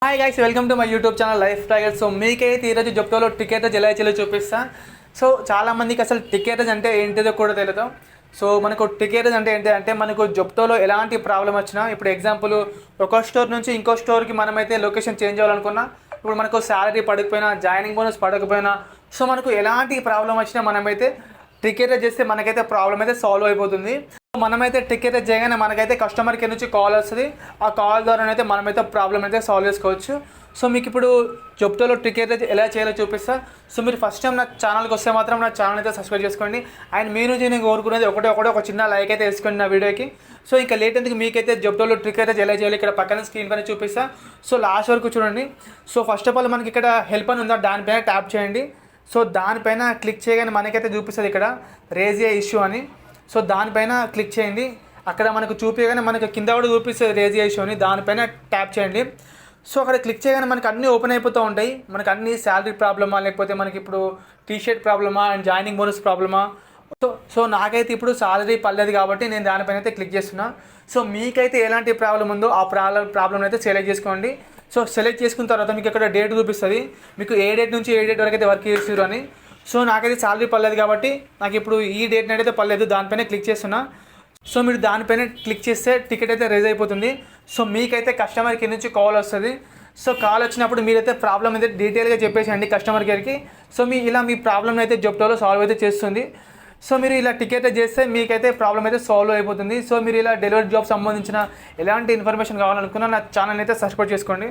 Hi guys, welcome to my YouTube channel life tiger. So మీకైతే ఈరోజు జొప్టోలో ticket ఎలా చేయాలో చూపిస్తా. సో చాలామందికి అసలు టికెట్ అంటే ఏంటిదో కూడా తెలియదు. సో మనకు టికెట్ అంటే ఏంటి అంటే మనకు జొప్టోలో ఎలాంటి ప్రాబ్లం వచ్చినా, ఇప్పుడు ఎగ్జాంపుల్ ఒక స్టోర్ నుంచి ఇంకో స్టోర్కి మనమైతే లొకేషన్ చేంజ్ అవ్వాలనుకున్నా, ఇప్పుడు మనకు శాలరీ పడకపోయినా, జాయినింగ్ బోనస్ పడకపోయినా, సో మనకు ఎలాంటి ప్రాబ్లం వచ్చినా మనమైతే టికెట్ చేస్తే మనకైతే ప్రాబ్లం అయితే సాల్వ్ అయిపోతుంది. మనమైతే టికెట్ చేయగానే మనకైతే కస్టమర్ కేర్ నుంచి కాల్ వస్తుంది. ఆ కాల్ ద్వారానైతే మనమైతే ప్రాబ్లం అయితే సాల్వ్ చేసుకోవచ్చు. సో మీకు ఇప్పుడు జొప్టోలో టికెట్ ఎలా చేయాలో చూపిస్తా. సో మీరు ఫస్ట్ టైం నా ఛానల్కి వస్తే మాత్రం నా ఛానల్ అయితే సబ్స్క్రైబ్ చేసుకోండి. అండ్ మీ నుంచి నేను కోరుకునేది ఒకటే ఒక చిన్న లైక్ అయితే వేసుకోండి నా వీడియోకి. సో ఇంకా లేట్ ఎందుకు, మీకైతే జొప్టోలో టికెట్ ఎలా చేయాలి ఇక్కడ పక్కన స్క్రీన్ పైన చూపిస్తా. సో లాస్ట్ వరకు చూడండి. సో ఫస్ట్ ఆఫ్ ఆల్ మనకి ఇక్కడ హెల్ప్ అని ఉందా, దానిపైన ట్యాప్ చేయండి. సో దానిపైన క్లిక్ చేయగానే మనకైతే చూపిస్తుంది ఇక్కడ రేజ్ ఏ ఇష్యూ అని. సో దానిపైన క్లిక్ చేయండి. అక్కడ మనకు చూపించగానే మనకు కింద కూడా చూపిస్తుంది రేజ్ ఏ ఇష్యూ అని, దానిపైన ట్యాప్ చేయండి. సో అక్కడ క్లిక్ చేయగానే మనకు అన్నీ ఓపెన్ అయిపోతూ ఉంటాయి. మనకు అన్ని శాలరీ ప్రాబ్లమా, లేకపోతే మనకి ఇప్పుడు టీషర్ట్ ప్రాబ్లమా అండ్ జాయినింగ్ బోనస్ ప్రాబ్లమా. సో నాకైతే ఇప్పుడు సాలరీ పర్లేదు కాబట్టి నేను దానిపైన అయితే క్లిక్ చేస్తున్నా. సో మీకైతే ఎలాంటి ప్రాబ్లం ఉందో ఆ ప్రాబ్లం అయితే సెలెక్ట్ చేసుకోండి. సో సెలెక్ట్ చేసుకున్న తర్వాత మీకు ఇక్కడ డేట్ చూపిస్తుంది, మీకు ఏ డేట్ నుంచి ఏ డేట్ వరకు అయితే వర్క్ చేస్తారు అని. సో నాకైతే సాలరీ పర్లేదు కాబట్టి నాకు ఇప్పుడు ఈ డేట్ అయితే పర్లేదు, దానిపైన క్లిక్ చేస్తున్నా. సో మీరు దానిపైన క్లిక్ చేస్తే టికెట్ అయితే రేజ్ అయిపోతుంది. సో మీకైతే కస్టమర్ కేర్ నుంచి కాల్ వస్తుంది. సో కాల్ వచ్చినప్పుడు మీరైతే ప్రాబ్లం అయితే డీటెయిల్గా చెప్పేసండి కస్టమర్ కేర్కి. సో మీ ప్రాబ్లం అయితే జొప్టోలో సాల్వ్ అయితే చేస్తుంది. సో మీరు ఇలా టికెట్ చేస్తే మీకైతే ప్రాబ్లం అయితే సాల్వ్ అయిపోతుంది. సో మీరు ఇలా డెలివరీ జాబ్ సంబంధించిన ఎలాంటి ఇన్ఫర్మేషన్ కావాలనుకున్నా నా ఛానల్ అయితే సబ్స్క్రైబ్ చేసుకోండి.